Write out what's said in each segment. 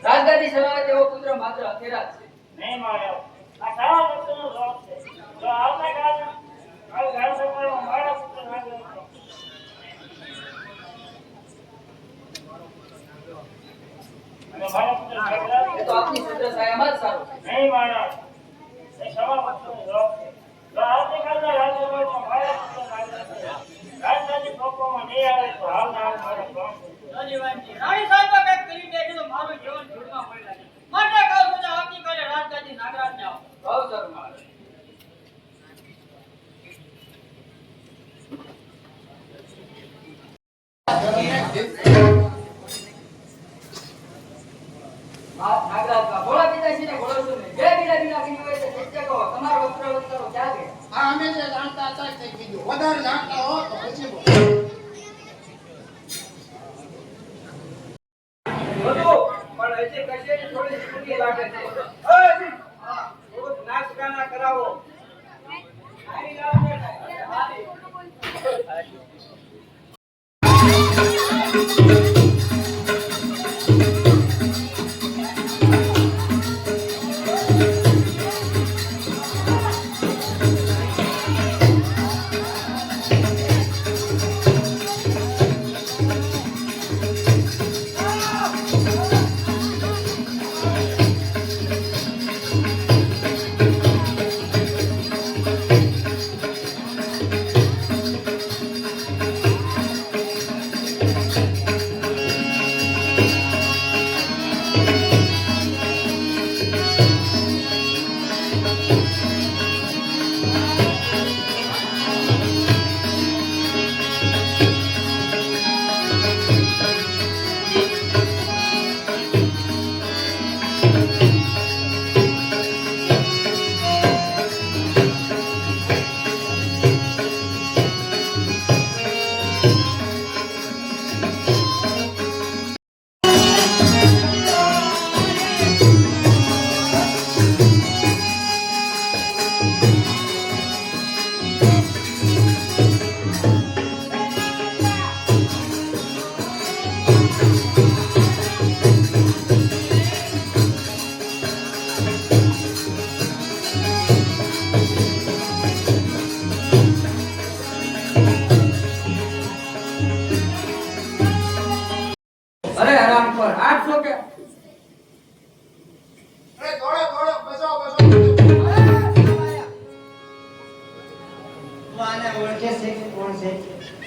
રાજગાદી સલાવે તેવો પુત્ર માત્ર અખેરા છે. નહીં મારો આ સારા પુત્રનો શોખ છે. જો આવતા કાળ ઘર સંભાળવા મારા પુત્ર નાગર અને મારા પુત્ર નાગર તો આપની પુત્ર સાયામાં જ સારો. નહીં મારા એ સારા પુત્રનો શોખ છે. જો આવતા કાળના રાજ્યમાં મારા પુત્ર નાગર રાજગાદી પ્રોપોમાં નહીં આવે તો હાલ ના મારા કામ રાણી સાહેબ કઈક કરી દે તો મારું જીવન જોડમાં પડી લાગે. માટે કહું છું આવતીકાલે રાજગાદી નાગરાજને આવો. બહુ સારું મારે. નાગરાજ કા બોલા પિતાજીને બોલો છો ને જે બીલા બીલા બીની હોય છે સત્ય કહો તમારો વસ્ત્ર ક્યાં છે? આ અમે જે જાણતા હતા તે કીધું વધારે જાણતા હો તો પછી બોલો.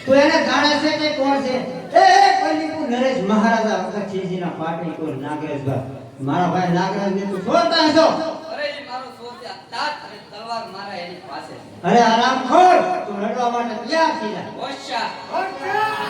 તો એને જાણે છે કે કોણ છે એ કલિપુ નરેશ મહારાજા અખતસિંહજીના પાટણી કોણ નાગરાજભાઈ મારા ભાઈ નાગરાજ ને તું જોતા છો અરે ઈ મારો સોત્યા દાંત અને તલવાર મારા એની પાસે છે. અરે આરામ ખોર તું લડવા માટે તૈયાર થઈ જા હોશિયાર.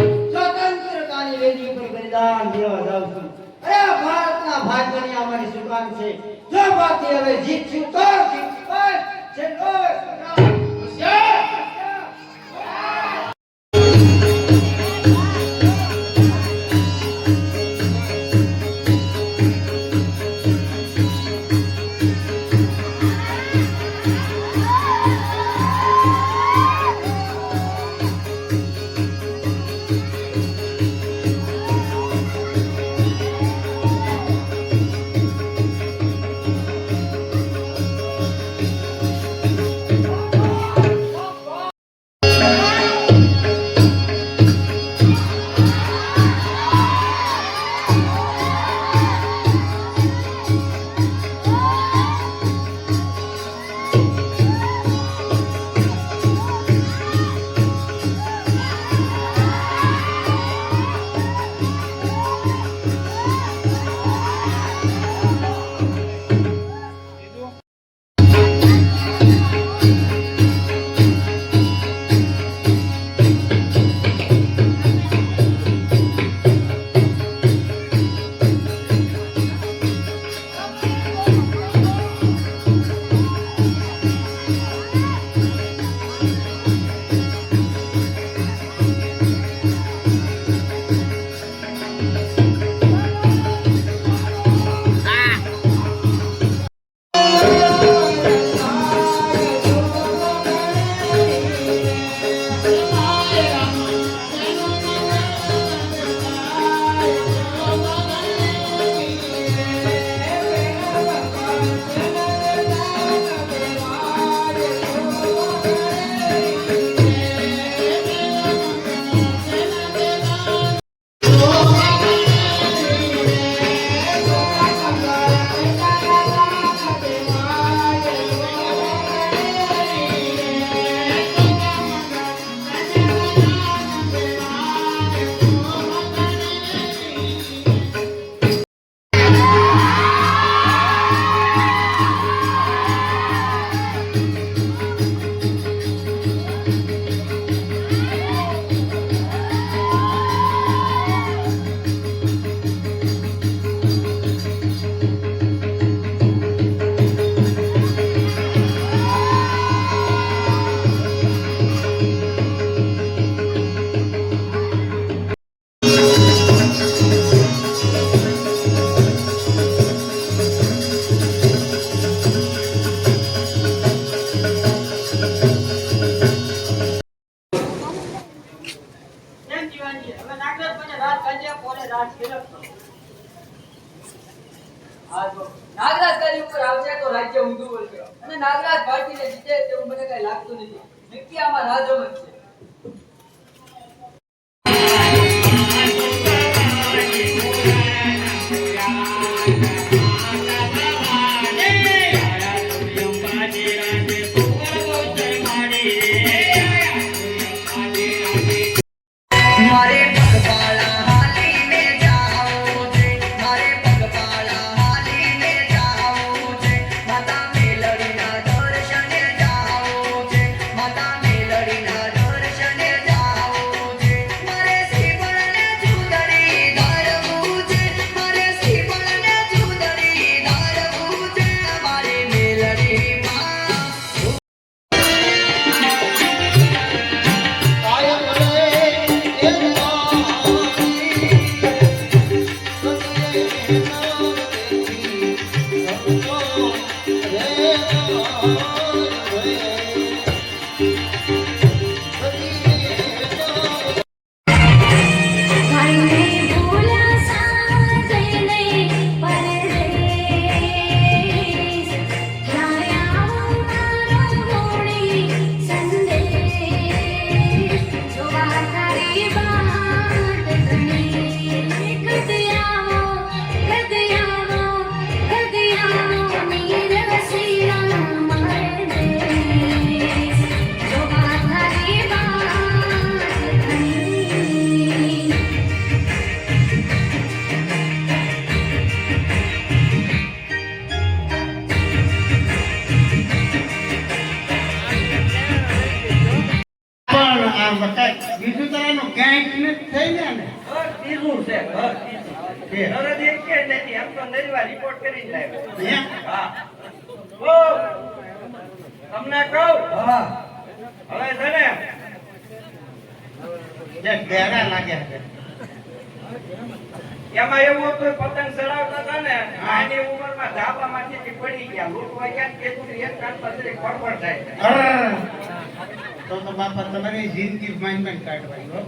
સ્વતંત્રતાની વેદી પર બલિદાન દેવા જાઉં છું અરે ભારતના ભાગ્યની અમારી સુકાન છે જો બાકી હવે જીતશું તો જીતશું છે હા જો નાગરાજ તારી ઉપર આવશે તો રાજ્ય ઊંધું બોલશે અને નાગરાજ ભારતીને જીતે તેવું મને કઈ લાગતું નથી. નક્કી આમાં રાજમત છે. મારે પગપાળા હાલીને જાવું છે, મારે પગપાળા હાલીને જાવું છે, માતા મેલડીના દર્શને જાવું છે, માતા મેલડીના દર્શને જાવું છે, મારે શ્રીફળને ચૂંદડી ધારવું છે, મારે શ્રીફળને ચૂંદડી ધારવું છે, મારી મેલડી માં ભાઈને ભૂલા સાજને પરદેશ લાયા મારો ગોળી સંદેશ જોવા તારી બાટ ઘણી ગદયાવો નીરસીના મારે દેશ જોવા તારી બાટ ઘણી પણ આ વખત બીજું તરાનું ક્યાંક નથી થઈ ગયા ને ત્રીજું છે ઘર કે નરદ એક કે નથી એમ તો નરીવા રિપોર્ટ કરી જ લાવ્યો. હે? હા ઓ તમને કહું હા હવે છે ને જે ઘેરા લાગ્યા છે એમાં એવું હતું પતંગ ચડાવતા હતા ને આની ઉંમરમાં ધાબામાંથી પડી ગયા લૂંટવા ગયા કે તું એક કાન પછી ખડબડ થાય. અર! તો બાપા તમારી જિંદગી માંડ કાઢવાની હો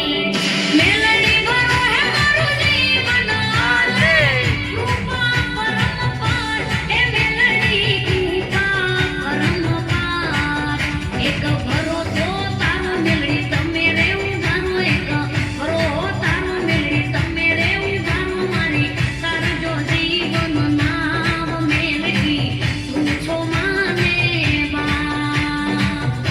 મેલડી બનો હે મારું જીવન આલે રૂપા પરમપાર હે મેલડી કૃપા પરમપાર એક ભરોસો તારો મેલડી તમે રે ઉધારો એક ભરો તારો મેલડી તમે રે ઉધારો મારી તારજો જીવન નામ મેલડી તું છો માને બાપ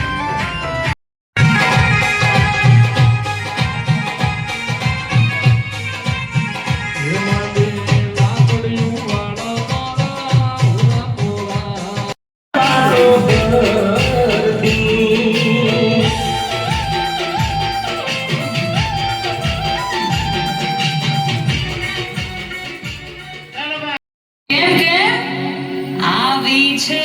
આવી છે